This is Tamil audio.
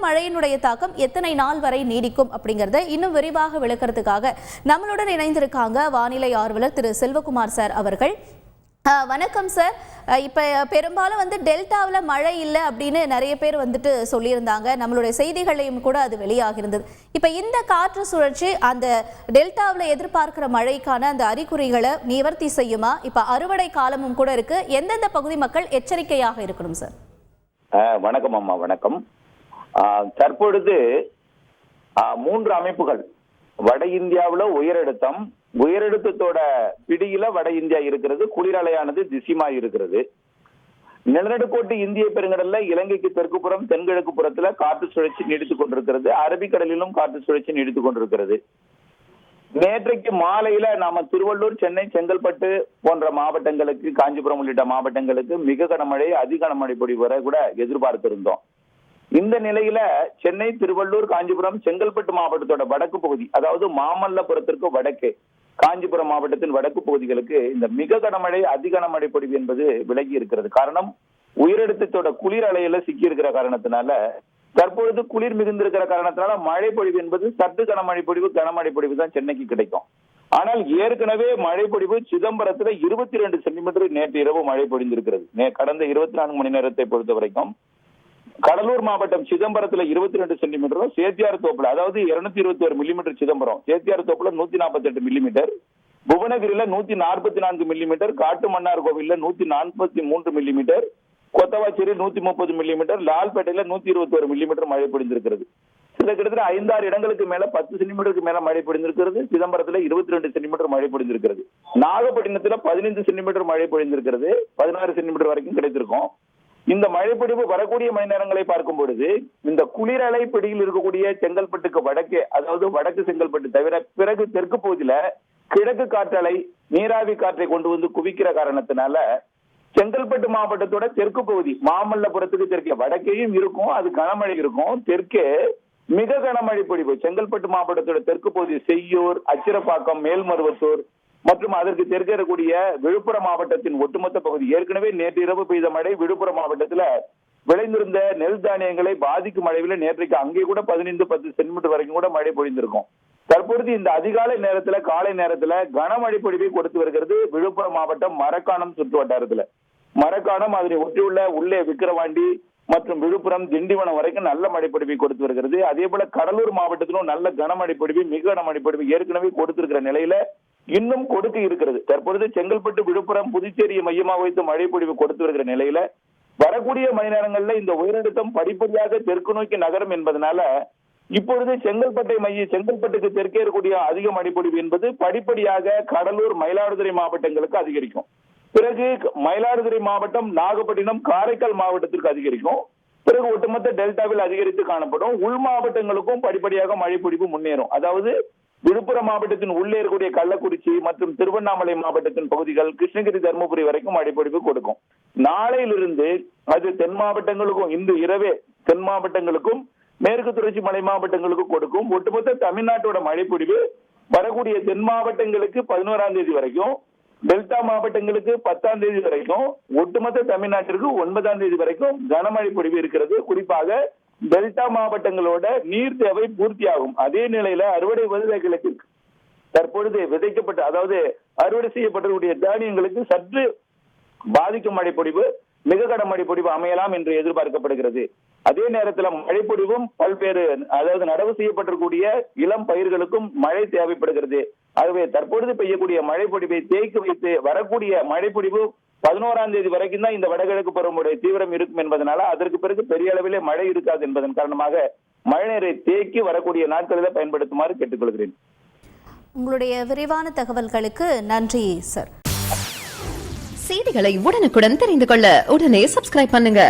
மழையினுடைய தாக்கம் எத்தனை நாள் வரை நீடிக்கும் அப்படிங்கறத இன்னும் விரிவாக விளக்கறதுக்காக நம்மளுடன் இணைந்திருக்காங்க வானிலை ஆர்வலர் திரு செல்வகுமார் சார் அவர்கள். வணக்கம் சார். இப்போ பெரும்பாலும் டெல்டாவில் மழை இல்லை அப்படின்னு நிறைய பேர் சொல்லியிருந்தாங்க. நம்மளுடைய செய்திகளையும் கூட அது வெளியாகிருந்தது. இப்போ இந்த காற்று சுழற்சி அந்த டெல்டாவில் எதிர்பார்க்கிற மழைக்கான அந்த அறிகுறிகளை நிவர்த்தி செய்யுமா? இப்போ அறுவடை காலமும் கூட இருக்கு. எந்தெந்த பகுதி மக்கள் எச்சரிக்கையாக இருக்கணும் சார்? வணக்கம் அம்மா. வணக்கம். தற்பொழுது 3 அமைப்புகள் வட இந்தியாவில் உயரழுத்தத்தோட பிடியில வட இந்தியா இருக்கிறது. குளிரலையானது திசைமா இருக்கிறது. நிலநடுக்கோட்டு இந்திய பெருங்கடல்ல இலங்கைக்கு தெற்குப்புறம் தென்கிழக்கு புறத்துல காற்று சுழற்சி நீடித்துக் கொண்டிருக்கிறது. அரபிக்கடலிலும் காற்று சுழற்சி நீடித்துக் கொண்டிருக்கிறது. நேற்றைக்கு மாலையில நாம திருவள்ளூர், சென்னை, செங்கல்பட்டு போன்ற மாவட்டங்களுக்கு, காஞ்சிபுரம் உள்ளிட்ட மாவட்டங்களுக்கு மிக கனமழை, அதி கனமழை பொழிவு வரை கூட எதிர்பார்த்திருந்தோம். இந்த நிலையில சென்னை, திருவள்ளூர், காஞ்சிபுரம், செங்கல்பட்டு மாவட்டத்தோட வடக்கு பகுதி, அதாவது மாமல்லபுரத்திற்கு வடக்கு, காஞ்சிபுரம் மாவட்டத்தின் வடக்கு பகுதிகளுக்கு இந்த மிக கனமழை, அதி கனமழை பொழிவு என்பது விலகி இருக்கிறது. காரணம், உயரழுத்தத்தோட குளிர் அலையில சிக்கி இருக்கிற காரணத்தினால, தற்பொழுது குளிர் மிகுந்திருக்கிற காரணத்தினால மழை பொழிவு என்பது சற்று கனமழை பொழிவு, கனமழை பொழிவு தான் சென்னைக்கு கிடைக்கும். ஆனால் ஏற்கனவே மழை பொழிவு சிதம்பரத்துல 22 சென்டிமீட்டர் நேற்று இரவு மழை பொழிந்திருக்கிறது. கடந்த 24 மணி நேரத்தை பொறுத்த வரைக்கும் கடலூர் மாவட்டம் சிதம்பரத்துல 22 சென்டிமீட்டரும், சேத்தியார் தோப்புல, அதாவது 221 மில்லிமீட்டர் சிதம்பரம், சேத்தியார் தோப்புல 148 மில்லிமீட்டர், புவனகிரியில 144 மில்லிமீட்டர், காட்டுமன்னார் கோவில்ல 143 மில்லிமீட்டர், கொத்தவாச்சேரி 130 மில்லிமீட்டர், லால்பேட்டையில 121 மில்லிமீட்டர் மழை பொழிந்திருக்கிறது. சில கிட்டத்தட்ட 5-6 இடங்களுக்கு மேல 10 சென்டிமீட்டருக்கு மேல மழை பொழிந்திருக்கிறது. சிதம்பரத்துல 22 சென்டிமீட்டர் மழை பொழிந்திருக்கிறது. நாகப்பட்டினத்துல 15 சென்டிமீட்டர் மழை பொழிந்திருக்கிறது. 16 சென்டிமீட்டர் வரைக்கும் கிடைத்திருக்கும். இந்த மழைப்பொழிவு வரக்கூடிய மணி நேரங்களை பார்க்கும் பொழுது இந்த குளிரலை பிடியில் இருக்கக்கூடிய செங்கல்பட்டுக்கு வடக்கே, அதாவது வடக்கு செங்கல்பட்டு தவிர பிறகு தெற்கு பகுதியில கிழக்கு காற்றலை, நீராவி காற்றை கொண்டு வந்து குவிக்கிற காரணத்தினால செங்கல்பட்டு மாவட்டத்தோட தெற்கு பகுதி, மாமல்லபுரத்துக்கு தெற்கே வடக்கேயும் இருக்கும், அது கனமழை இருக்கும். தெற்கே மிக கனமழை பொழிவு செங்கல்பட்டு மாவட்டத்தோட தெற்கு பகுதி செய்யூர், அச்சிரப்பாக்கம், மேல்மருவத்தூர் மற்றும் அதற்கு தெற்கே இருக்கக்கூடிய விழுப்புரம் மாவட்டத்தின் ஒட்டுமொத்த பகுதி, ஏற்கனவே நேற்று இரவு பெய்த மழை விழுப்புரம் மாவட்டத்துல விளைந்திருந்த நெல் தானியங்களை பாதிக்கும் அளவில் நேற்றைக்கு அங்கே கூட 15-10 சென்டிமீட்டர் வரைக்கும் கூட மழை பொழிந்திருக்கும். தற்பொழுது இந்த அதிகாலை நேரத்துல, காலை நேரத்துல கனமழை பொழிவை கொடுத்து வருகிறது விழுப்புரம் மாவட்டம் மரக்காணம் சுற்று வட்டாரத்துல. மரக்காணம், அதனை ஒட்டியுள்ள உள்ளே விக்கிரவாண்டி மற்றும் விழுப்புரம், திண்டிவனம் வரைக்கும் நல்ல மழைப்பொழிவை கொடுத்து வருகிறது. அதே போல கடலூர் மாவட்டத்திலும் நல்ல கனமழை பொழிவு, மிக கனமழை பொழிவு ஏற்கனவே கொடுத்திருக்கிற நிலையில இன்னும் கொடுக்க இருக்கிறது. தற்பொழுது செங்கல்பட்டு, விழுப்புரம், புதுச்சேரியை மையமாக வைத்து மழை பொழிவு கொடுத்து வருகிற நிலையில வரக்கூடிய மணி நேரங்கள்ல இந்த உயரழுத்தம் படிப்படியாக தெற்கு நோக்கி நகரும் என்பதனால இப்பொழுது செங்கல்பட்டுக்கு தெற்கே இருக்கக்கூடிய அதிக மழைப்பொழிவு என்பது படிப்படியாக கடலூர், மயிலாடுதுறை மாவட்டங்களுக்கு அதிகரிக்கும். பிறகு மயிலாடுதுறை மாவட்டம், நாகப்பட்டினம், காரைக்கால் மாவட்டத்திற்கு அதிகரிக்கும். பிறகு ஒட்டுமொத்த டெல்டாவில் அதிகரித்து காணப்படும். உள் மாவட்டங்களுக்கும் படிப்படியாக மழைப்பொழிவு முன்னேறும். அதாவது விழுப்புரம் மாவட்டத்தின் உள்ளே இருக்கக்கூடிய கள்ளக்குறிச்சி மற்றும் திருவண்ணாமலை மாவட்டத்தின் பகுதிகள், கிருஷ்ணகிரி, தருமபுரி வரைக்கும் மழைப்பொழிவு கொடுக்கும். நாளையிலிருந்து அது தென் மாவட்டங்களுக்கும், இன்று இரவே தென் மாவட்டங்களுக்கும் மேற்கு தொடர்ச்சி மலை மாவட்டங்களுக்கும் கொடுக்கும். ஒட்டுமொத்த தமிழ்நாட்டோட மழைப்பொழிவு வரக்கூடிய தென் மாவட்டங்களுக்கு 11ஆம் தேதி வரைக்கும், டெல்டா மாவட்டங்களுக்கு 10ஆம் தேதி வரைக்கும், ஒட்டுமொத்த தமிழ்நாட்டிற்கு 9ஆம் தேதி வரைக்கும் கனமழை பொழிவு இருக்கிறது. குறிப்பாக டெல்டா மாவட்டங்களோட நீர் தேவை பூர்த்தியாகும். அதே நிலையில அறுவடை விதைகளுக்கு தற்பொழுது விதைக்கப்பட்ட, அதாவது அறுவடை செய்யப்பட்டக்கூடிய தானியங்களுக்கு சற்று பாதிக்கும் மழைப்பொழிவு, மிக கனமழை பொழிவு அமையலாம் என்று எதிர்பார்க்கப்படுகிறது. அதே நேரத்தில் மழைப்பொழிவும் பல்வேறு, அதாவது நடவு செய்யப்பட்டிருக்கூடிய இளம் பயிர்களுக்கும் மழை தேவைப்படுகிறது. ஆகவே தற்பொழுது பெய்யக்கூடிய மழைப்பொழிவை தேக்கி வைத்து வரக்கூடிய மழைப்பொழிவு 11ஆம் தேதி வரைக்கும் தான் இந்த வடகிழக்கு பருவமழை தீவிரம் இருக்கும் என்பதனால அதற்கு பிறகு பெரிய அளவிலே மழை இருக்காது என்பதன் காரணமாக மழைநீரை தேக்கி வரக்கூடிய நாட்களில் பயன்படுத்துமாறு கேட்டுக்கொள்கிறேன். உங்களுடைய விரிவான தகவல்களுக்கு நன்றி சார். செய்திகளை உடனுக்குடன் தெரிந்து கொள்ள உடனே சப்ஸ்கிரைப் பண்ணுங்க.